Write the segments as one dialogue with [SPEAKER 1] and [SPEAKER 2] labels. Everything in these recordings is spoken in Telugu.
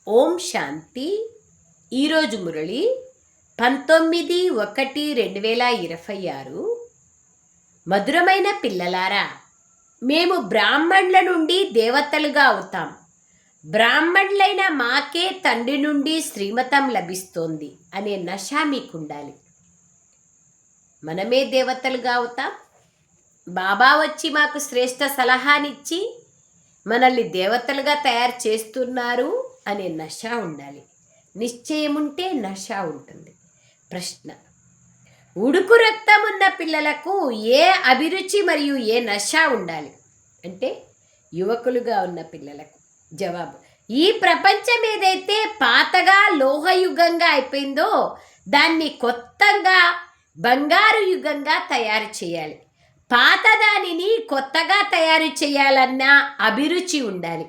[SPEAKER 1] ఓం శాంతి. ఈరోజు మురళి 19/1/2026. మధురమైన పిల్లలారా, మేము బ్రాహ్మణుల నుండి దేవతలుగా అవుతాం. బ్రాహ్మణులైన మాకే తండ్రి నుండి శ్రీమతం లభిస్తోంది అనే నశ మీకుండాలి. మనమే దేవతలుగా అవుతాం. బాబా వచ్చి మాకు శ్రేష్ఠ సలహానిచ్చి మనల్ని దేవతలుగా తయారు చేస్తున్నారు అనే నశ ఉండాలి. నిశ్చయం ఉంటే నశ ఉంటుంది. ప్రశ్న: ఉడుకు రక్తం ఉన్న పిల్లలకు ఏ అభిరుచి మరియు ఏ నశ ఉండాలి అంటే యువకులుగా ఉన్న పిల్లలకు. జవాబు: ఈ ప్రపంచం ఏదైతే పాతగా లోహయుగంగా అయిపోయిందో దాన్ని కొత్తగా బంగారు యుగంగా తయారు చేయాలి. పాత దానిని కొత్తగా తయారు చేయాలన్న అభిరుచి ఉండాలి.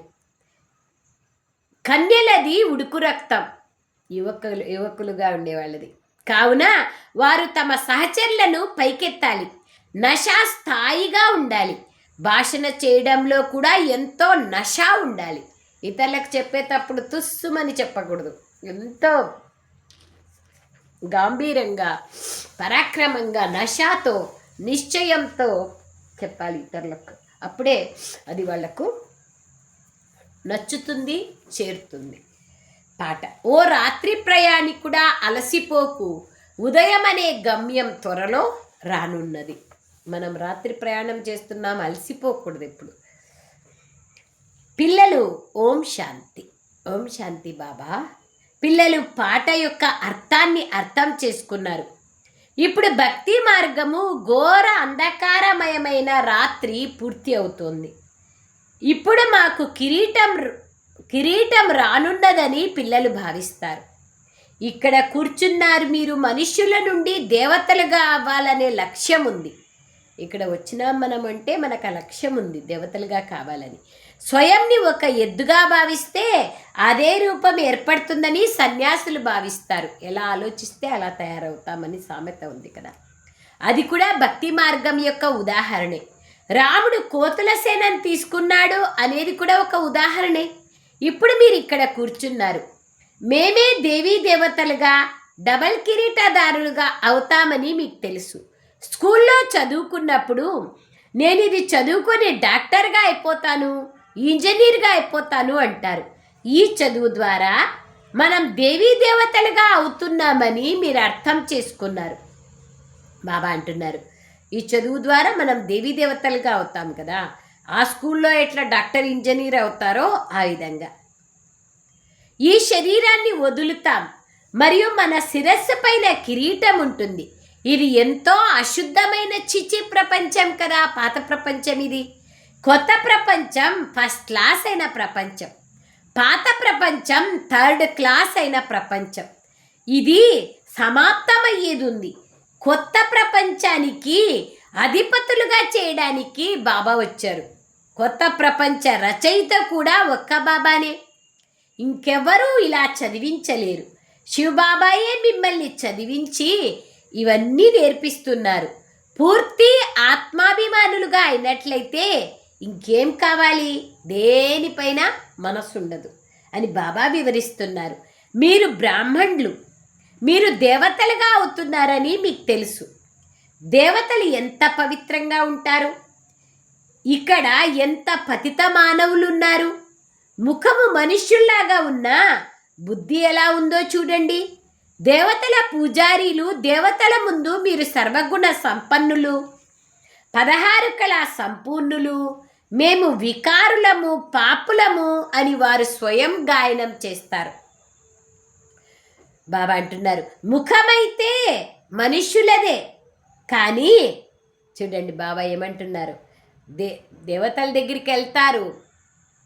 [SPEAKER 1] కన్యలది ఉడుకు రక్తం, యువకులుగా ఉండేవాళ్ళది. కావున వారు తమ సహచరులను పైకెత్తాలి. నశ స్థాయిగా ఉండాలి. భాషణ చేయడంలో కూడా ఎంతో నశ ఉండాలి. ఇతరులకు చెప్పేటప్పుడు తుస్సుమని చెప్పకూడదు. ఎంతో గంభీరంగా, పరాక్రమంగా, నశతో, నిశ్చయంతో చెప్పాలి ఇతరులకు. అప్పుడే అది వాళ్లకు నచ్చుతుంది, చేరుతుంది. పాట: ఓ రాత్రి ప్రయాణికుడా అలసిపోకు, ఉదయం అనే గమ్యం త్వరలో రానున్నది. మనం రాత్రి ప్రయాణం చేస్తున్నాం, అలసిపోకూడదు ఎప్పుడు. పిల్లలు ఓం శాంతి. ఓం శాంతి బాబా. పిల్లలు పాట యొక్క అర్థాన్ని అర్థం చేసుకున్నారు. ఇప్పుడు భక్తి మార్గము ఘోర అంధకారమయమైన రాత్రి పూర్తి అవుతోంది. ఇప్పుడు మాకు కిరీటం రానున్నదని పిల్లలు భావిస్తారు. ఇక్కడ కూర్చున్నారు మీరు. మనుష్యుల నుండి దేవతలుగా అవ్వాలనే లక్ష్యం ఉంది. ఇక్కడ వచ్చినాం మనం అంటే మనకు ఆ లక్ష్యం ఉంది, దేవతలుగా కావాలని. స్వయంని ఒక ఎద్దుగా భావిస్తే అదే రూపం ఏర్పడుతుందని సన్యాసులు భావిస్తారు. ఎలా ఆలోచిస్తే అలా తయారవుతామని సామెత ఉంది కదా. అది కూడా భక్తి మార్గం యొక్క ఉదాహరణే. రాముడు కోతుల సేనను తీసుకున్నాడు అనేది కూడా ఒక ఉదాహరణే. ఇప్పుడు మీరు ఇక్కడ కూర్చున్నారు. మేమే దేవీ దేవతలుగా, డబల్ కిరీటదారులుగా అవుతామని మీకు తెలుసు. స్కూల్లో చదువుకున్నప్పుడు నేను ఇది చదువుకొని డాక్టర్గా అయిపోతాను, ఇంజనీర్గా అయిపోతాను అంటారు. ఈ చదువు ద్వారా మనం దేవీ దేవతలుగా అవుతున్నామని మీరు అర్థం చేసుకున్నారు. బాబా అంటున్నారు, ఈ చదువు ద్వారా మనం దేవీ దేవతలుగా అవుతాం కదా. ఆ స్కూల్లో ఎట్లా డాక్టర్, ఇంజనీర్ అవుతారో ఆ విధంగా ఈ శరీరాన్ని వదులుతాం. మరియు మన శిరస్సు పైన కిరీటం ఉంటుంది. ఇది ఎంతో అశుద్ధమైన చిచి ప్రపంచం కదా. పాత ప్రపంచం ఇది. కొత్త ప్రపంచం ఫస్ట్ క్లాస్ అయిన ప్రపంచం. పాత ప్రపంచం థర్డ్ క్లాస్ అయిన ప్రపంచం. ఇది సమాప్తమయ్యేది ఉంది. కొత్త ప్రపంచానికి అధిపతులుగా చేయడానికి బాబా వచ్చారు. కొత్త ప్రపంచ రచయిత కూడా ఒక్క బాబానే. ఇంకెవరూ ఇలా చదివించలేరు. శివబాబాయే మిమ్మల్ని చదివించి ఇవన్నీ నేర్పిస్తున్నారు. పూర్తి ఆత్మాభిమానులుగా అయినట్లయితే ఇంకేం కావాలి? దేనిపైన మనసు ఉండదు అని బాబా వివరిస్తున్నారు. మీరు బ్రాహ్మణులు, మీరు దేవతలుగా అవుతున్నారని మీకు తెలుసు. దేవతలు ఎంత పవిత్రంగా ఉంటారు. ఇక్కడ ఎంత పతిత మానవులు ఉన్నారు. ముఖము మనుష్యుల్లాగా ఉన్నా బుద్ధి ఎలా ఉందో చూడండి. దేవతల పూజారీలు. దేవతల ముందు మీరు సర్వగుణ సంపన్నులు, 16 కళా సంపూర్ణులు. మేము వికారులము, పాపులము అని వారు స్వయం గాయనం చేస్తారు. బాబా అంటున్నారు, ముఖమైతే మనుష్యులదే కానీ చూడండి బాబా ఏమంటున్నారు. దేవతల దగ్గరికి వెళ్తారు.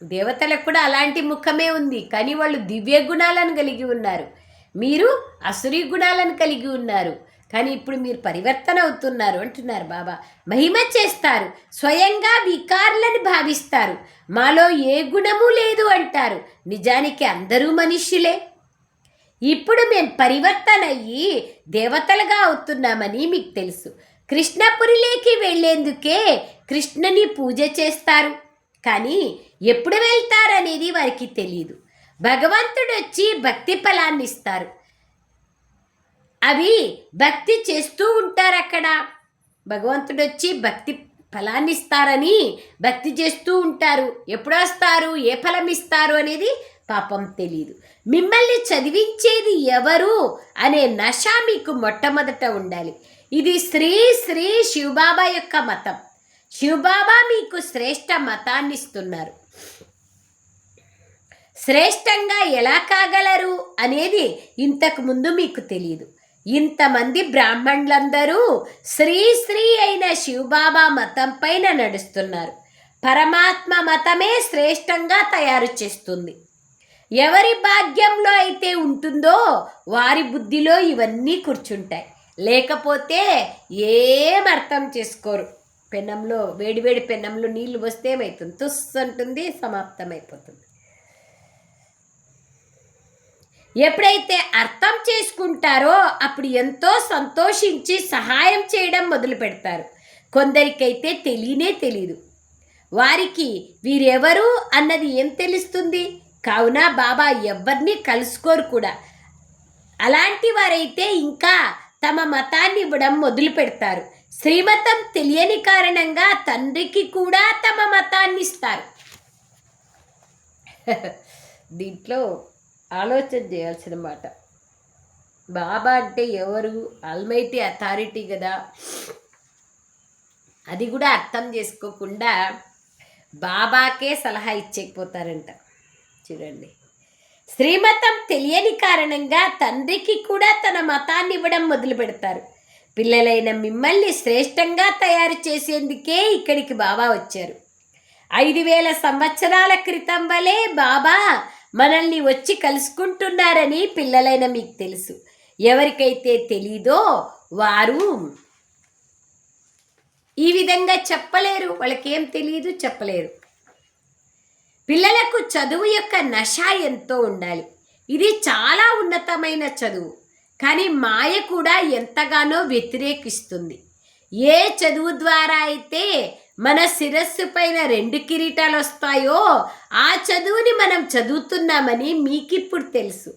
[SPEAKER 1] దేవతలకు కూడా అలాంటి ముఖమే ఉంది, కానీ వాళ్ళు దివ్య గుణాలను కలిగి ఉన్నారు. మీరు అసురీ గుణాలను కలిగి ఉన్నారు. కానీ ఇప్పుడు మీరు పరివర్తన అవుతున్నారు అంటున్నారు బాబా. మహిమ చేస్తారు. స్వయంగా వికారులని భావిస్తారు. మాలో ఏ గుణము లేదు అంటారు. నిజానికి అందరూ మనుష్యులే. ఇప్పుడు మేము పరివర్తన అయ్యి దేవతలుగా అవుతున్నామని మీకు తెలుసు. కృష్ణపురిలోకి వెళ్లేందుకే కృష్ణుని పూజ చేస్తారు. కానీ ఎప్పుడు వెళ్తారనేది వారికి తెలియదు. భగవంతుడు వచ్చి భక్తి ఫలాన్ని ఇస్తారు. అవి భక్తి చేస్తూ ఉంటారు. అక్కడ భగవంతుడు వచ్చి భక్తి ఫలాన్ని ఇస్తారని భక్తి చేస్తూ ఉంటారు. ఎప్పుడు వస్తారు, ఏ ఫలం ఇస్తారు అనేది పాపం తెలియదు. మిమ్మల్ని చదివించేది ఎవరు అనే నశ మీకు మొట్టమొదట ఉండాలి. ఇది శ్రీ శ్రీ శివబాబా యొక్క మతం. శివబాబా మీకు శ్రేష్ఠ మతాన్ని ఇస్తున్నారు. శ్రేష్టంగా ఎలా కాగలరు అనేది ఇంతకు ముందు మీకు తెలియదు. ఇంతమంది బ్రాహ్మణులందరూ శ్రీ శ్రీ అయిన శివబాబా మతం పైన నడుస్తున్నారు. పరమాత్మ మతమే శ్రేష్టంగా తయారు చేస్తుంది. ఎవరి భాగ్యంలో అయితే ఉంటుందో వారి బుద్ధిలో ఇవన్నీ కూర్చుంటాయి. లేకపోతే ఏం అర్థం చేసుకోరు. పెన్నంలో వేడివేడి పెన్నంలో నీళ్లు వస్తే ఏమవుతుంది, తుస్ అంటుంది, సమాప్తమైపోతుంది. ఎప్పుడైతే అర్థం చేసుకుంటారో అప్పుడు ఎంతో సంతోషించి సహాయం చేయడం మొదలు పెడతారు. కొందరికైతే తెలియదు. వారికి వీరెవరు అన్నది ఏం తెలుస్తుంది? కావున బాబా ఎవరిని కలుసుకోరు కూడా. అలాంటి వారైతే ఇంకా తమ మతాన్ని ఇవ్వడం మొదలు పెడతారు. శ్రీమతం తెలియని కారణంగా తండ్రికి కూడా తమ మతాన్ని ఇస్తారు. దీంట్లో ఆలోచన చేయాల్సిన మాట. బాబా అంటే ఎవరు? ఆల్మైటీ అథారిటీ కదా. అది కూడా అర్థం చేసుకోకుండా బాబాకే సలహా ఇచ్చేకపోతారంట. చూడండి, శ్రీమతం తెలియని కారణంగా తండ్రికి కూడా తన మతాన్ని ఇవ్వడం మొదలు పెడతారు. పిల్లలైన మిమ్మల్ని శ్రేష్టంగా తయారు చేసేందుకే ఇక్కడికి బాబా వచ్చారు. 5000 సంవత్సరాల క్రితం వలె బాబా మనల్ని వచ్చి కలుసుకుంటున్నారని పిల్లలైన మీకు తెలుసు. ఎవరికైతే తెలీదో వారు ఈ విధంగా చెప్పలేరు. వాళ్ళకేం తెలియదు, చెప్పలేరు. పిల్లలకు చదువు యొక్క నశ ఎంతో ఉండాలి. ఇది చాలా ఉన్నతమైన చదువు. కానీ మాయ కూడా ఎంతగానో వ్యతిరేకిస్తుంది. ఏ చదువు ద్వారా అయితే మన శిరస్సు పైన 2 కిరీటాలు వస్తాయో ఆ చదువుని మనం చదువుతున్నామని మీకిప్పుడు తెలుసు.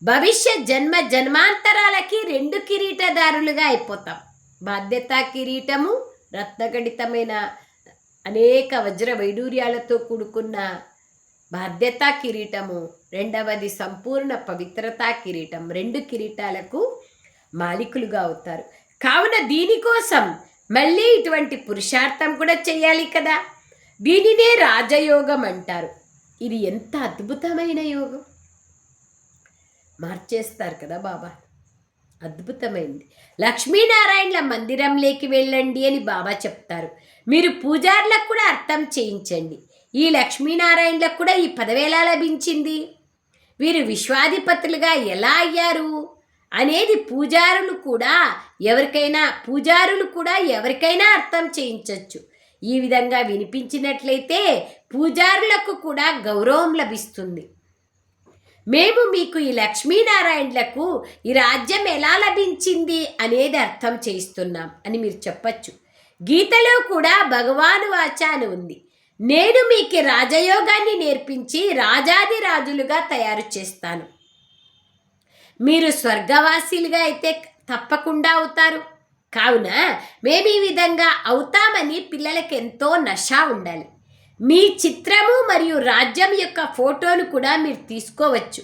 [SPEAKER 1] భవిష్యత్ జన్మాంతరాలకి 2 కిరీటదారులుగా అయిపోతాం. బాధ్యతా కిరీటము, రత్నగడితమైన అనేక వజ్ర వైడూర్యాలతో కూడుకున్న బాధ్యతా కిరీటము, రెండవది సంపూర్ణ పవిత్రతా కిరీటం. 2 కిరీటాలకు మాలికులుగా అవుతారు. కావున దీనికోసం మళ్ళీ ఇటువంటి పురుషార్థం కూడా చేయాలి కదా. దీనినే రాజయోగం అంటారు. ఇది ఎంత అద్భుతమైన యోగం. మార్చేస్తారు కదా బాబా. అద్భుతమైంది. లక్ష్మీనారాయణల మందిరంలోకి వెళ్ళండి అని బాబా చెప్తారు. మీరు పూజారులకు కూడా అర్థం చేయించండి. ఈ లక్ష్మీనారాయణలకు కూడా ఈ పదవి ఎలా లభించింది, వీరు విశ్వాధిపతులుగా ఎలా అయ్యారు అనేది పూజారులు కూడా ఎవరికైనా అర్థం చేయించవచ్చు. ఈ విధంగా వినిపించినట్లయితే పూజారులకు కూడా గౌరవం లభిస్తుంది. మేము మీకు ఈ లక్ష్మీనారాయణలకు ఈ రాజ్యం ఎలా లభించింది అనేది అర్థం చేయిస్తున్నాం అని మీరు చెప్పచ్చు. గీతలో కూడా భగవాను వాచ అని ఉంది. నేను మీకు రాజయోగాన్ని నేర్పించి రాజాది రాజులుగా తయారు చేస్తాను. మీరు స్వర్గవాసీలుగా అయితే తప్పకుండా అవుతారు. కావున మేము ఈ విధంగా అవుతామని పిల్లలకి ఎంతో నశ ఉండాలి. మీ చిత్రము మరియు రాజ్యం యొక్క ఫోటోను కూడా మీరు తీసుకోవచ్చు.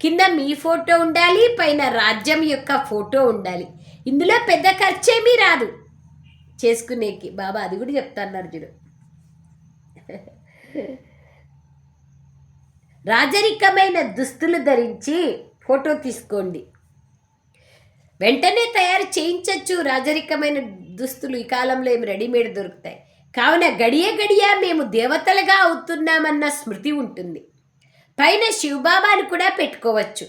[SPEAKER 1] కింద మీ ఫోటో ఉండాలి, పైన రాజ్యం యొక్క ఫోటో ఉండాలి. ఇందులో పెద్ద ఖర్చేమీ రాదు చేసుకునేకి. బాబా అది కూడా చెప్తాను అర్జును. రాజరికమైన దుస్తులు ధరించి ఫోటో తీసుకోండి. వెంటనే తయారు చేయించవచ్చు రాజరికమైన దుస్తులు. ఈ కాలంలో ఏమి రెడీమేడ్ దొరుకుతాయి. కావున గడియ మేము దేవతలుగా అవుతున్నామన్న స్మృతి ఉంటుంది. పైన శివబాబాను కూడా పెట్టుకోవచ్చు.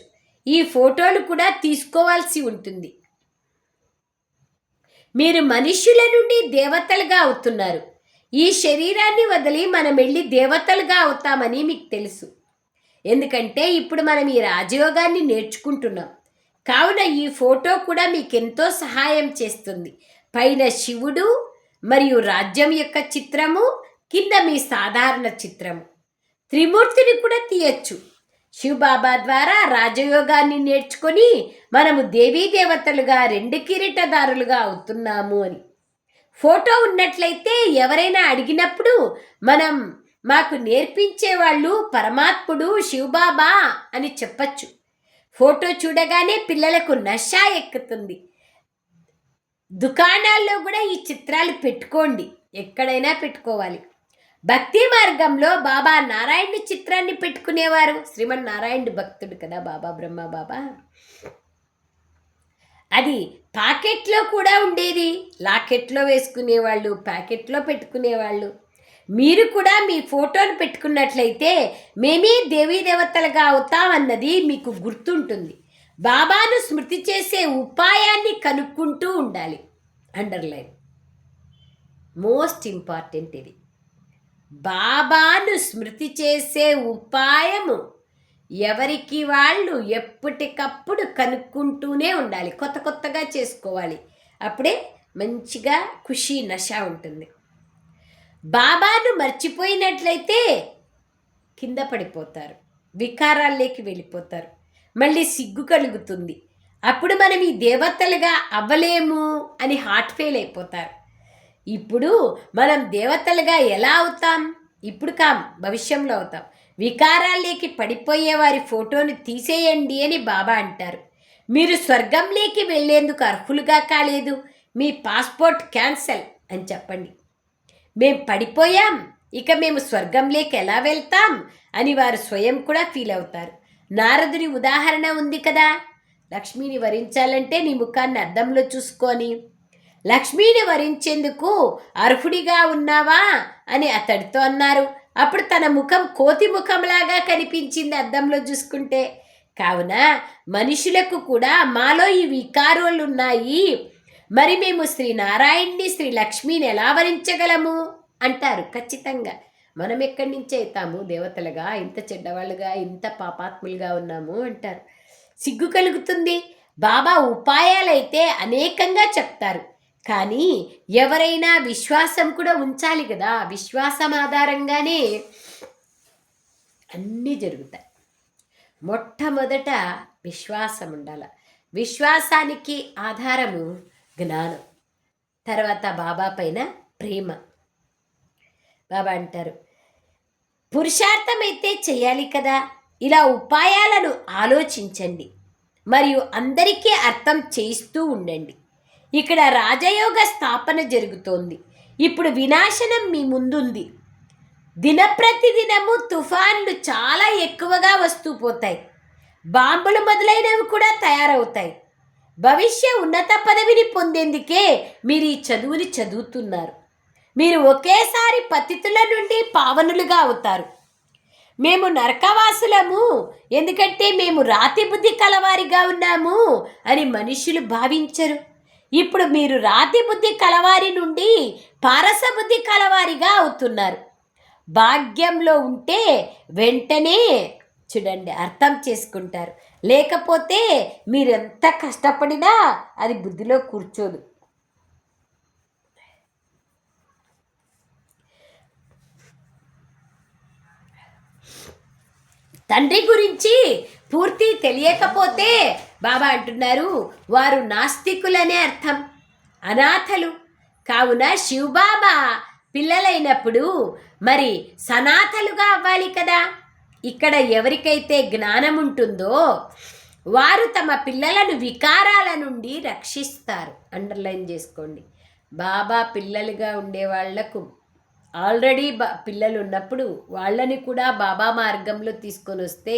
[SPEAKER 1] ఈ ఫోటోలు కూడా తీసుకోవాల్సి ఉంటుంది. మీరు మనుష్యుల నుండి దేవతలుగా అవుతున్నారు. ఈ శరీరాన్ని వదిలి మనం వెళ్ళి దేవతలుగా అవుతామని మీకు తెలుసు. ఎందుకంటే ఇప్పుడు మనం ఈ రాజయోగాన్ని నేర్చుకుంటున్నాం. కావున ఈ ఫోటో కూడా మీకు ఎంతో సహాయం చేస్తుంది. పైన శివుడు మరియు రాజ్యం యొక్క చిత్రము, కింద మీ సాధారణ చిత్రము. త్రిమూర్తిని కూడా తీయచ్చు. శివబాబా ద్వారా రాజయోగాన్ని నేర్చుకొని మనము దేవీ దేవతలుగా 2 కిరీటదారులుగా అవుతున్నాము అని. ఫోటో ఉన్నట్లయితే ఎవరైనా అడిగినప్పుడు మనం మాకు నేర్పించేవాళ్ళు పరమాత్ముడు శివబాబా అని చెప్పచ్చు. ఫోటో చూడగానే పిల్లలకు నష ఎక్కుతుంది. దుకాణాల్లో కూడా ఈ చిత్రాలు పెట్టుకోండి, ఎక్కడైనా పెట్టుకోవాలి. భక్తి మార్గంలో బాబా నారాయణుడి చిత్రాన్ని పెట్టుకునేవారు. శ్రీమన్నారాయణుడి భక్తుడు కదా బాబా, బ్రహ్మ బాబా. అది పాకెట్లో కూడా ఉండేది, లాకెట్లో వేసుకునేవాళ్ళు, ప్యాకెట్లో పెట్టుకునేవాళ్ళు. మీరు కూడా మీ ఫోటోను పెట్టుకున్నట్లయితే మేమే దేవీ దేవతలుగా అవుతామన్నది మీకు గుర్తుంటుంది. బాబాను స్మృతి చేసే ఉపాయాన్ని కనుక్కుంటూ ఉండాలి. అండర్లైన్, మోస్ట్ ఇంపార్టెంట్ ఇది. బాబాను స్మృతి చేసే ఉపాయము ఎవరికి వాళ్ళు ఎప్పటికప్పుడు కనుక్కుంటూనే ఉండాలి, కొత్త కొత్తగా చేసుకోవాలి. అప్పుడే మంచిగా ఖుషి నష ఉంటుంది. బాబాను మర్చిపోయినట్లయితే కింద పడిపోతారు, వికారాల్లోకి వెళ్ళిపోతారు, మళ్ళీ సిగ్గు కలుగుతుంది. అప్పుడు మనం ఈ దేవతలుగా అవ్వలేము అని హార్ట్ ఫెయిల్ అయిపోతారు. ఇప్పుడు మనం దేవతలుగా ఎలా అవుతాం? ఇప్పుడు కాం, భవిష్యంలో అవుతాం. వికారాల్లోకి పడిపోయే వారి ఫోటోను తీసేయండి అని బాబా అంటారు. మీరు స్వర్గంలోకి వెళ్ళేందుకు అర్హులుగా కాలేదు, మీ పాస్పోర్ట్ క్యాన్సల్ అని చెప్పండి. మేం పడిపోయాం, ఇక మేము స్వర్గంలోకి ఎలా వెళ్తాం అని వారు స్వయం కూడా ఫీల్ అవుతారు. నారదుని ఉదాహరణ ఉంది కదా, లక్ష్మిని వరించాలంటే నీ ముఖాన్ని అద్దంలో చూసుకొని, లక్ష్మిని వరించేందుకు అర్హుడిగా ఉన్నావా అని అతడితో అన్నారు. అప్పుడు తన ముఖం కోతి ముఖంలాగా కనిపించింది అద్దంలో చూసుకుంటే. కావున మనుషులకు కూడా మాలో ఈ వికారాలు ఉన్నాయి, మరి మేము శ్రీనారాయణ్ణి శ్రీ లక్ష్మిని ఎలా వరించగలము అంటారు. ఖచ్చితంగా మనం ఎక్కడి నుంచి అవుతాము దేవతలుగా, ఇంత చెడ్డవాళ్ళుగా, ఇంత పాపాత్ములుగా ఉన్నాము అంటారు. సిగ్గు కలుగుతుంది. బాబా ఉపాయాలైతే అనేకంగా చెప్తారు, కానీ ఎవరైనా విశ్వాసం కూడా ఉంచాలి కదా. విశ్వాసం ఆధారంగానే అన్నీ జరుగుతాయి. మొట్టమొదట విశ్వాసం ఉండాలి. విశ్వాసానికి ఆధారము జ్ఞానం, తర్వాత బాబా పైన ప్రేమ. బాబా అంటారు, పురుషార్థం అయితే చేయాలి కదా, ఇలా ఉపాయాలను ఆలోచించండి మరియు అందరికీ అర్థం చేస్తూ ఉండండి. ఇక్కడ రాజయోగ స్థాపన జరుగుతోంది. ఇప్పుడు వినాశనం మీ ముందుంది. దినప్రతిదినము తుఫాన్లు చాలా ఎక్కువగా వస్తూ పోతాయి, బాంబులు మొదలైనవి కూడా తయారవుతాయి. భవిష్య ఉన్నత పదవిని పొందేందుకే మీరు ఈ చదువుని చదువుతున్నారు. మీరు ఒకేసారి పతితుల నుండి పావనులుగా అవుతారు. మేము నరకవాసులము, ఎందుకంటే మేము రాతి బుద్ధి కలవారిగా ఉన్నాము అని మనుషులు భావించరు. ఇప్పుడు మీరు రాతి బుద్ధి కలవారి నుండి పారస బుద్ధి కలవారిగా అవుతున్నారు. భాగ్యంలో ఉంటే వెంటనే చూడండి అర్థం చేసుకుంటారు, లేకపోతే మీరెంత కష్టపడినా అది బుద్ధిలో కూర్చోదు. తండ్రి గురించి పూర్తి తెలియకపోతే బాబా అంటున్నారు వారు నాస్తికులనే అర్థం, అనాథలు. కావున శివబాబా పిల్లలైనప్పుడు మరి సనాథలుగా అవ్వాలి కదా. ఇక్కడ ఎవరికైతే జ్ఞానం ఉంటుందో వారు తమ పిల్లలను వికారాల నుండి రక్షిస్తారు. అండర్లైన్ చేసుకోండి. బాబా పిల్లలుగా ఉండే వాళ్లకు ఆల్రెడీ పిల్లలు ఉన్నప్పుడు వాళ్ళని కూడా బాబా మార్గంలో తీసుకొని వస్తే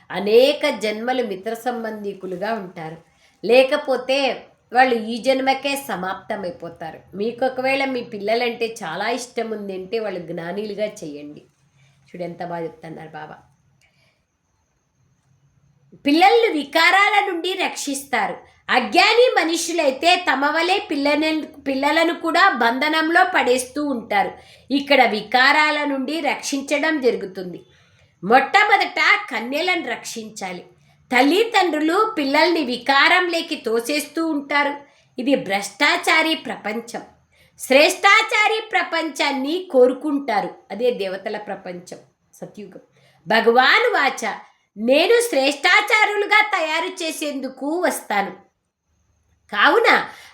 [SPEAKER 1] అనేక జన్మలు మిత్ర సంబంధికులుగా ఉంటారు. లేకపోతే వాళ్ళు ఈ జన్మకే సమాప్తమైపోతారు. మీకు ఒకవేళ మీ పిల్లలంటే చాలా ఇష్టం ఉంది అంటే వాళ్ళు జ్ఞానీలుగా చేయండి. చూడు ఎంత బాగా చెప్తున్నారు బాబా. పిల్లలను వికారాల నుండి రక్షిస్తారు. అజ్ఞాని మనుషులైతే తమ వలె పిల్లలను కూడా బంధనంలో పడేస్తూ ఉంటారు. ఇక్కడ వికారాల నుండి రక్షించడం జరుగుతుంది. మొట్టమొదట కన్యలను రక్షించాలి. తల్లిదండ్రులు పిల్లల్ని వికారంలోకి తోసేస్తూ ఉంటారు. ఇది భ్రష్టాచారి ప్రపంచం. శ్రేష్టాచారి ప్రపంచాన్ని కోరుకుంటారు. అదే దేవతల ప్రపంచం, సత్యుగం. భగవాన్ వాచ నేను శ్రేష్టాచారులుగా తయారు చేసేందుకు వస్తాను. కావున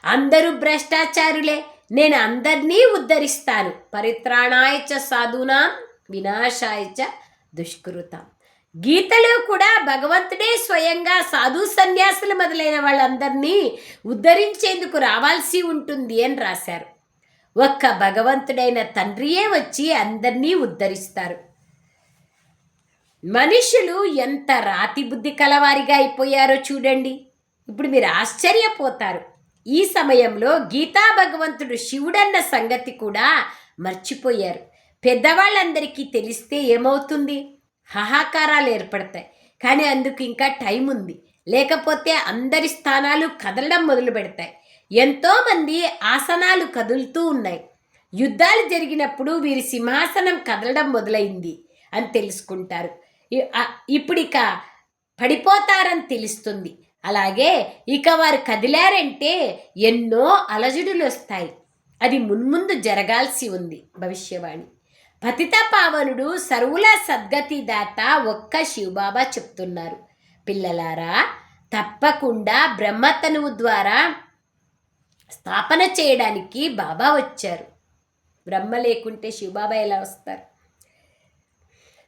[SPEAKER 1] అందరూ భ్రష్టాచారులే, నేను అందరినీ ఉద్ధరిస్తాను. పరిత్రాణాయ చ సాధూనాం వినాశాయ చ దుష్కృతాం. గీతలో కూడా భగవంతుడే స్వయంగా సాధు సన్యాసులు మొదలైన వాళ్ళందరినీ ఉద్ధరించేందుకు రావాల్సి ఉంటుంది అని రాశారు. ఒక్క భగవంతుడైన తండ్రియే వచ్చి అందరినీ ఉద్ధరిస్తారు. మనుషులు ఎంత రాతి బుద్ధి కలవారిగా అయిపోయారో చూడండి. ఇప్పుడు మీరు ఆశ్చర్యపోతారు. ఈ సమయంలో గీతా భగవంతుడు శివుడన్న సంగతి కూడా మర్చిపోయారు. పెద్దవాళ్ళందరికీ తెలిస్తే ఏమవుతుంది? హాహాకారాలు ఏర్పడతాయి. కానీ అందుకు ఇంకా టైం ఉంది. లేకపోతే అందరి స్థానాలు కదలడం మొదలు పెడతాయి. ఎంతోమంది ఆసనాలు కదులుతూ ఉన్నాయి. యుద్ధాలు జరిగినప్పుడు వీరి సింహాసనం కదలడం మొదలైంది అని తెలుసుకుంటారు. ఇప్పుడిక పడిపోతారని తెలుస్తుంది. అలాగే ఇక వారు కదిలారంటే ఎన్నో అలజడులు వస్తాయి. అది మున్ముందు జరగాల్సి ఉంది భవిష్యవాణి. పతిత పావనుడు సర్వుల సద్గతి దాత ఒక్క శివబాబా చెప్తున్నారు. పిల్లలారా, తప్పకుండా బ్రహ్మతనువు ద్వారా స్థాపన చేయడానికి బాబా వచ్చారు. బ్రహ్మ లేకుంటే శివబాబా ఎలా వస్తారు?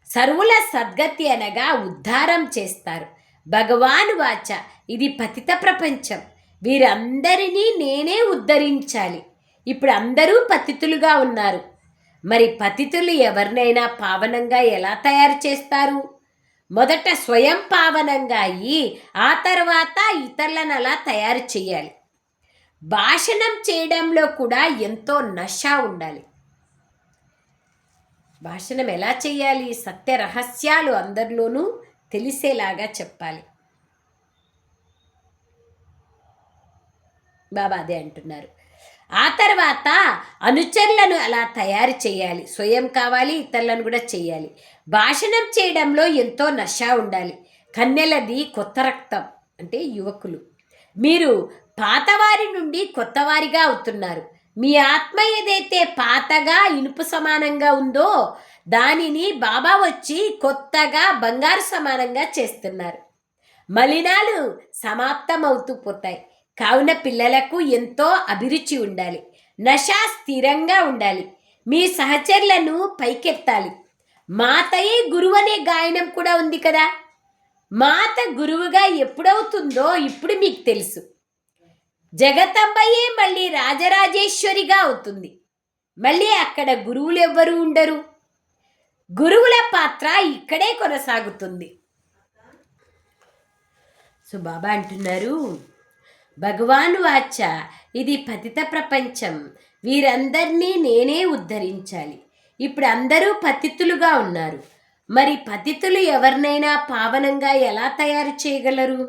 [SPEAKER 1] సర్వుల సద్గతి అనగా ఉద్ధారం చేస్తారు. భగవాను వాచ, ఇది పతిత ప్రపంచం. వీరందరినీ నేనే ఉద్ధరించాలి. ఇప్పుడు అందరూ పతితులుగా ఉన్నారు. మరి పతితులు ఎవరినైనా పావనంగా ఎలా తయారు చేస్తారు? మొదట స్వయం పావనంగా అయ్యి ఆ తర్వాత ఇతరులను అలా తయారు చేయాలి. భాషణం చేయడంలో కూడా ఎంతో నష ఉండాలి. భాషణం ఎలా చేయాలి? సత్య రహస్యాలు అందరిలోనూ తెలిసేలాగా చెప్పాలి. బాబా అదే అంటున్నారు. ఆ తర్వాత అనుచరులను అలా తయారు చేయాలి. స్వయం కావాలి, ఇతరులను కూడా చేయాలి. భాషణం చేయడంలో ఎంతో నష ఉండాలి. కన్నెలది కొత్త రక్తం, అంటే యువకులు. మీరు పాతవారి నుండి కొత్తవారిగా అవుతున్నారు. మీ ఆత్మ ఏదైతే పాతగా ఇనుపు సమానంగా ఉందో దానిని బాబా వచ్చి కొత్తగా బంగారు సమానంగా చేస్తున్నారు. మలినాలు సమాప్తం అవుతూ పోతాయి. కావున పిల్లలకు ఎంతో అభిరుచి ఉండాలి. నష స్థిరంగా ఉండాలి. మీ సహచరులను పైకెత్తాలి. మాతయే గురువు అనే గాయనం కూడా ఉంది కదా. మాత గురువుగా ఎప్పుడవుతుందో ఇప్పుడు మీకు తెలుసు. జగతంబయే మళ్ళీ రాజరాజేశ్వరిగా అవుతుంది. మళ్ళీ అక్కడ గురువులు ఎవ్వరూ ఉండరు. గురువుల పాత్ర ఇక్కడే కొనసాగుతుంది. సో బాబా అంటున్నారు, భగవాను వాచ, ఇది పతిత ప్రపంచం. వీరందరినీ నేనే ఉద్ధరించాలి. ఇప్పుడు అందరూ పతితులుగా ఉన్నారు. మరి పతితులు ఎవరినైనా పావనంగా ఎలా తయారు చేయగలరు?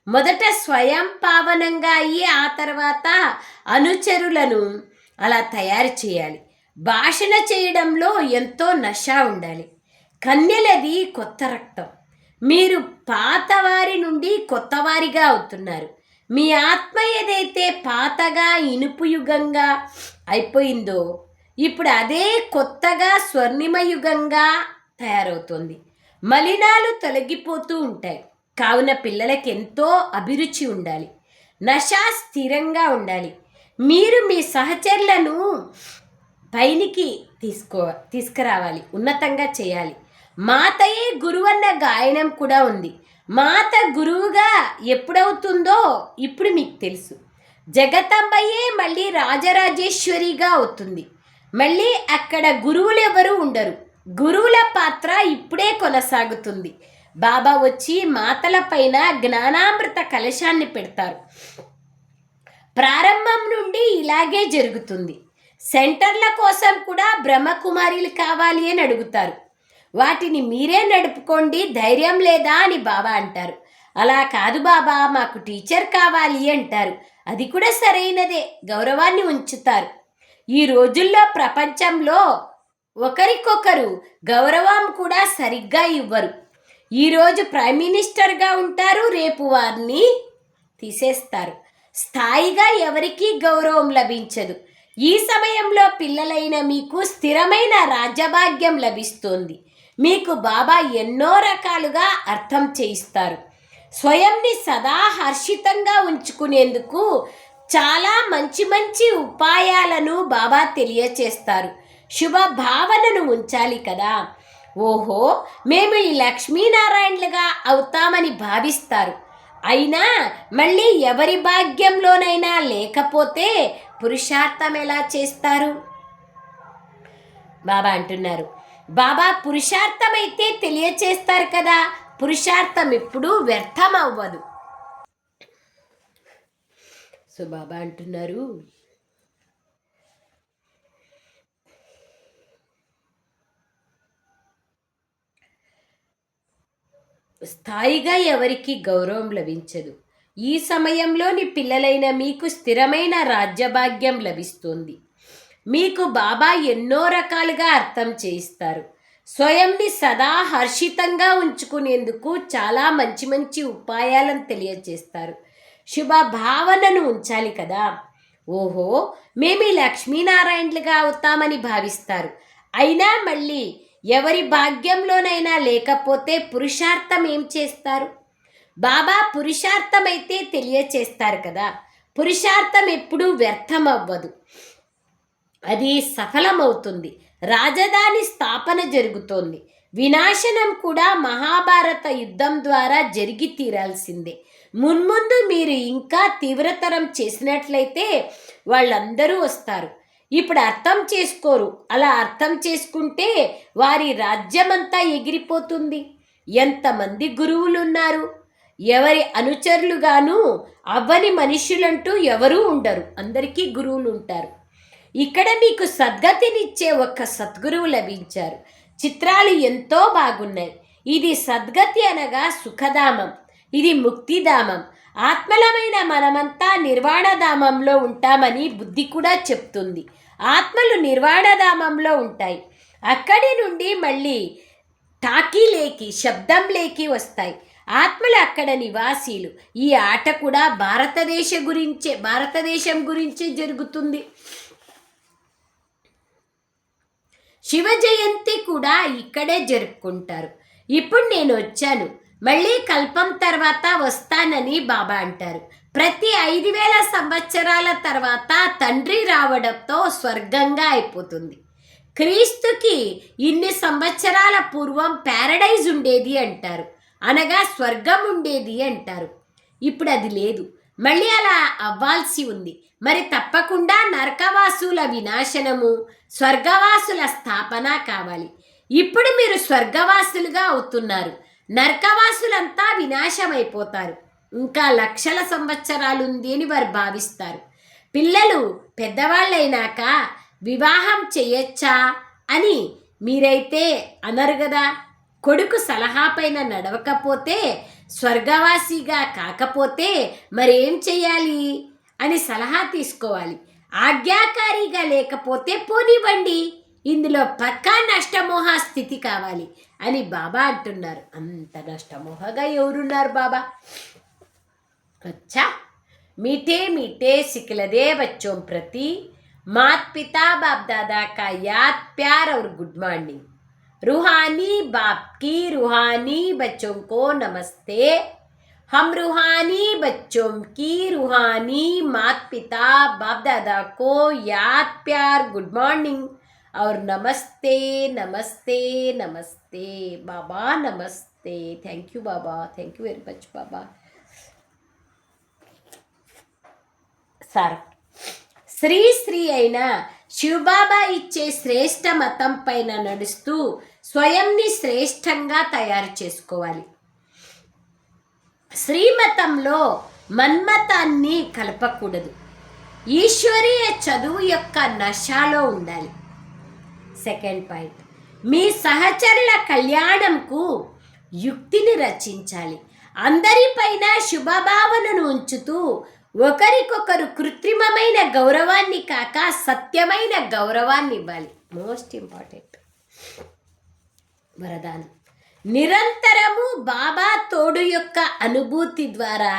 [SPEAKER 1] మొదట స్వయం పావనంగా అయ్యి ఆ తర్వాత అనుచరులను అలా తయారు చేయాలి. భాషణ చేయడంలో ఎంతో నష ఉండాలి. కన్యలది కొత్త రక్తం. మీరు పాతవారి నుండి కొత్తవారిగా అవుతున్నారు. మీ ఆత్మ ఏదైతే పాతగా ఇనుపు యుగంగా అయిపోయిందో ఇప్పుడు అదే కొత్తగా స్వర్ణిమ యుగంగా తయారవుతుంది. మలినాలు తొలగిపోతూ ఉంటాయి. కావున పిల్లలకి ఎంతో అభిరుచి ఉండాలి. నష స్థిరంగా ఉండాలి. మీరు మీ సహచరులను పైనికి తీసుకురావాలి, ఉన్నతంగా చేయాలి. మాతయే గురువన్న గాయనం కూడా ఉంది. మాత గురువుగా ఎప్పుడవుతుందో ఇప్పుడు మీకు తెలుసు. జగతంబయే మళ్ళీ రాజరాజేశ్వరిగా అవుతుంది. మళ్ళీ అక్కడ గురువులు ఎవరు ఉండరు. గురువుల పాత్ర ఇప్పుడే కొనసాగుతుంది. బాబా వచ్చి మాతల పైన జ్ఞానామృత కలశాన్ని పెడతారు. ప్రారంభం నుండి ఇలాగే జరుగుతుంది. సెంటర్ల కోసం కూడా బ్రహ్మకుమారిలు కావాలి అని అడుగుతారు. వాటిని మీరే నడుపుకోండి, ధైర్యం లేదా అని బాబా అంటారు. అలా కాదు బాబా, మాకు టీచర్ కావాలి అంటారు. అది కూడా సరైనదే, గౌరవాన్ని ఉంచుతారు. ఈ రోజుల్లో ప్రపంచంలో ఒకరికొకరు గౌరవం కూడా సరిగ్గా ఇవ్వరు. ఈరోజు ప్రైమ్ మినిస్టర్గా ఉంటారు, రేపు వారిని తీసేస్తారు. స్థాయిగా ఎవరికీ గౌరవం లభించదు. ఈ సమయంలో పిల్లలైన మీకు స్థిరమైన రాజ్యభాగ్యం లభిస్తోంది. మీకు బాబా ఎన్నో రకాలుగా అర్థం చేయిస్తారు. స్వయంని సదా హర్షితంగా ఉంచుకునేందుకు చాలా మంచి మంచి ఉపాయాలను బాబా తెలియచేస్తారు. శుభ భావనను ఉంచాలి కదా. ఓహో, మేము ఈ లక్ష్మీనారాయణలుగా అవుతామని భావిస్తారు. అయినా మళ్ళీ ఎవరి భాగ్యంలోనైనా లేకపోతే పురుషార్థం ఎలా చేస్తారు? బాబా అంటున్నారు, బాబా పురుషార్థమైతే తెలియచేస్తారు కదా, పురుషార్థం ఎప్పుడూ వ్యర్థం అవ్వదు. సో బాబా అంటున్నారు, స్థాయిగా ఎవరికి గౌరవం లభించదు. ఈ సమయంలోని పిల్లలైన మీకు స్థిరమైన రాజ్యభాగ్యం లభిస్తుంది. మీకు బాబా ఎన్నో రకాలుగా అర్థం చేయిస్తారు. స్వయంని సదా హర్షితంగా ఉంచుకునేందుకు చాలా మంచి మంచి ఉపాయాలను తెలియజేస్తారు. శుభ భావనను ఉంచాలి కదా. ఓహో, మేము ఈ లక్ష్మీనారాయణలుగా అవుతామని భావిస్తారు. అయినా మళ్ళీ ఎవరి భాగ్యంలోనైనా లేకపోతే పురుషార్థం ఏం చేస్తారు? బాబా పురుషార్థమైతే తెలియచేస్తారు కదా. పురుషార్థం ఎప్పుడూ వ్యర్థం అవ్వదు, అది సఫలమవుతుంది. రాజధాని స్థాపన జరుగుతోంది. వినాశనం కూడా మహాభారత యుద్ధం ద్వారా జరిగి తీరాల్సిందే. మున్ముందు మీరు ఇంకా తీవ్రతరం చేసినట్లయితే వాళ్ళందరూ వస్తారు. ఇప్పుడు అర్థం చేసుకోరు. అలా అర్థం చేసుకుంటే వారి రాజ్యమంతా ఎగిరిపోతుంది. ఎంతమంది గురువులు ఉన్నారు, ఎవరి అనుచరులుగాను అవ్వని మనుషులంటూ ఎవరూ ఉండరు. అందరికీ గురువులు ఉంటారు. ఇక్కడ మీకు సద్గతినిచ్చే ఒక్క సద్గురువు లభించారు. చిత్రాలు ఎంతో బాగున్నాయి. ఇది సద్గతి అనగా సుఖధామం, ఇది ముక్తిధామం. ఆత్మలమైన మనమంతా నిర్వాణధామంలో ఉంటామని బుద్ధి కూడా చెప్తుంది. ఆత్మలు నిర్వాణధామంలో ఉంటాయి. అక్కడి నుండి మళ్ళీ టాకీలేకి, శబ్దంలేకి వస్తాయి. ఆత్మలు అక్కడ నివాసీలు. ఈ ఆట కూడా భారతదేశం గురించే జరుగుతుంది. శివ జయంతి కూడా ఇక్కడే జరుపుకుంటారు. ఇప్పుడు నేను వచ్చాను, మళ్ళీ కల్పం తర్వాత వస్తానని బాబా అంటారు. ప్రతి 5000 సంవత్సరాల తర్వాత తండ్రి రావడంతో స్వర్గంగా అయిపోతుంది. క్రీస్తుకి ఇన్ని సంవత్సరాల పూర్వం ప్యారడైజ్ ఉండేది అంటారు, అనగా స్వర్గం ఉండేది అంటారు. ఇప్పుడు అది లేదు, మళ్ళీ అలా అవ్వాల్సి ఉంది. మరి తప్పకుండా నరకవాసుల వినాశనము, స్వర్గవాసుల స్థాపన కావాలి. ఇప్పుడు మీరు స్వర్గవాసులుగా అవుతున్నారు. నరకవాసులంతా వినాశమైపోతారు. ఇంకా లక్షల సంవత్సరాలు ఉంది అని వారు భావిస్తారు. పిల్లలు పెద్దవాళ్ళైనాక వివాహం చేయొచ్చా అని మీరైతే అనరు కదా. కొడుకు సలహా పైన నడవకపోతే, స్వర్గవాసిగా కాకపోతే మరేం చెయ్యాలి అని సలహా తీసుకోవాలి. ఆజ్ఞాకారిగా లేకపోతే పోనివ్వండి, ఇందులో పక్కా నష్టమోహ స్థితి కావాలి అని బాబా అంటున్నారు. అంత నష్టమోహగా ఎవరున్నారు బాబా? अच्छा, मीठे मीठे सिखलदे बच्चों प्रति मात पिता बाप दादा का याद प्यार और गुड मॉर्निंग. रूहानी बाप की रूहानी बच्चों को नमस्ते. हम रूहानी बच्चों की रूहानी मात पिता बाप दादा को याद प्यार गुड मॉर्निंग और नमस्ते नमस्ते नमस्ते. बाबा नमस्ते. थैंक यू बाबा, थैंक यू वेरी मच बाबा. సార్, శ్రీ అయిన శివబాబా ఇచ్చే శ్రేష్ఠ మతం పైన నడుస్తూ స్వయంని శ్రేష్టంగా తయారు చేసుకోవాలి. శ్రీమతంలో మన్మతాన్ని కలపకూడదు. ఈశ్వరీయ చదువు యొక్క నశాలో ఉండాలి. సెకండ్ పాయింట్, మీ సహచరుల కళ్యాణంకు యుక్తిని రచించాలి. అందరిపైన శుభభావనను ఉంచుతూ ఒకరికొకరు కృత్రిమమైన గౌరవాన్ని కాక సత్యమైన గౌరవాన్ని ఇవ్వాలి. మోస్ట్ ఇంపార్టెంట్ వరదానం. నిరంతరము బాబా తోడు యొక్క అనుభూతి ద్వారా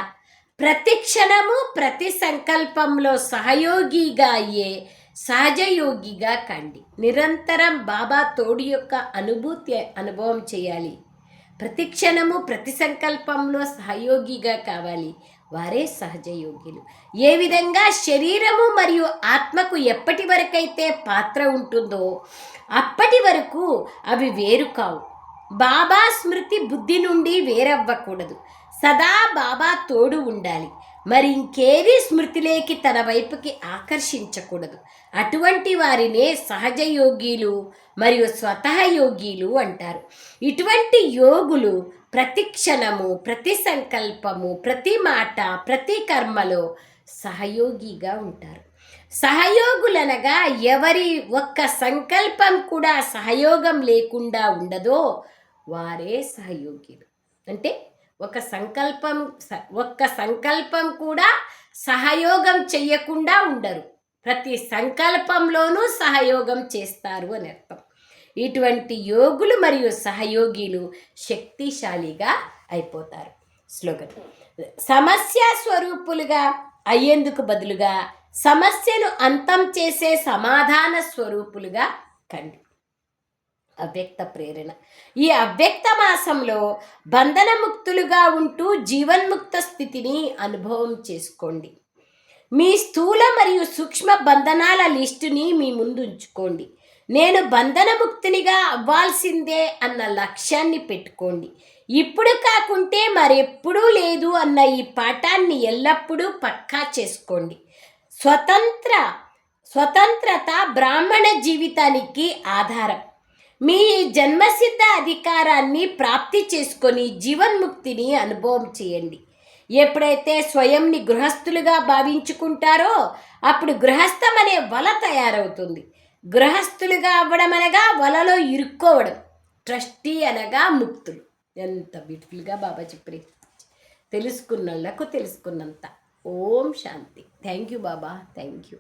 [SPEAKER 1] ప్రతి క్షణము ప్రతి సంకల్పంలో సహయోగిగా అయ్యే సహజయోగిగా కండి. నిరంతరం బాబా తోడు యొక్క అనుభవం చేయాలి. ప్రతి క్షణము ప్రతి సంకల్పంలో సహయోగిగా కావాలి. వారే సహజయోగిలు. ఏ విధంగా శరీరము మరియు ఆత్మకు ఎప్పటి వరకైతే పాత్ర ఉంటుందో అప్పటి వరకు అవి వేరు కావు. బాబా స్మృతి బుద్ధి నుండి వేరవ్వకూడదు. సదా బాబా తోడు ఉండాలి. మరి ఇంకేది స్మృతిలోకి తన వైపుకి ఆకర్షించకూడదు. అటువంటి వారినే సహజయోగీలు మరియు స్వతహ యోగీలు అంటారు. ఇటువంటి యోగులు ప్రతి క్షణము ప్రతి సంకల్పము ప్రతి మాట ప్రతి కర్మలో సహయోగిగా ఉంటారు. సహయోగులనగా ఎవరి ఒక్క సంకల్పం కూడా సహయోగం లేకుండా ఉండదో వారే సహయోగిలు. అంటే ఒక్క సంకల్పం కూడా సహయోగం చెయ్యకుండా ఉండరు. ప్రతి సంకల్పంలోనూ సహయోగం చేస్తారు అని అర్థం. ఇటువంటి యోగులు మరియు సహయోగిలు శక్తిశాలిగా అయిపోతారు. స్లోగన్: సమస్య స్వరూపులుగా అయ్యేందుకు బదులుగా సమస్యను అంతం చేసే సమాధాన స్వరూపులుగా కండి. అవ్యక్త ప్రేరణ: ఈ అవ్యక్త మాసంలో బంధనముక్తులుగా ఉంటూ జీవన్ముక్త స్థితిని అనుభవం చేసుకోండి. మీ స్థూల మరియు సూక్ష్మ బంధనాల లిస్టుని మీ ముందు ఉంచుకోండి. నేను బంధనముక్తినిగా అవ్వాల్సిందే అన్న లక్ష్యాన్ని పెట్టుకోండి. ఇప్పుడు కాకుంటే మరెప్పుడూ లేదు అన్న ఈ పాఠాన్ని ఎల్లప్పుడూ పక్కా చేసుకోండి. స్వతంత్రత బ్రాహ్మణ జీవితానికి ఆధారం. మీ జన్మసిద్ధ అధికారాన్ని ప్రాప్తి చేసుకొని జీవన్ముక్తిని అనుభవం చేయండి. ఎప్పుడైతే స్వయంని గృహస్థులుగా భావించుకుంటారో అప్పుడు గృహస్థం అనే వల తయారవుతుంది. గృహస్థులుగా అవ్వడం అనగా వలలో ఇరుక్కోవడం. ట్రస్టీ అనగా ముక్తులు. ఎంత బ్యూటిఫుల్గా బాబా చెప్పి తెలుసుకున్నళ్ళకు తెలుసుకున్నంత. Om Shanti. Thank you Baba, thank you.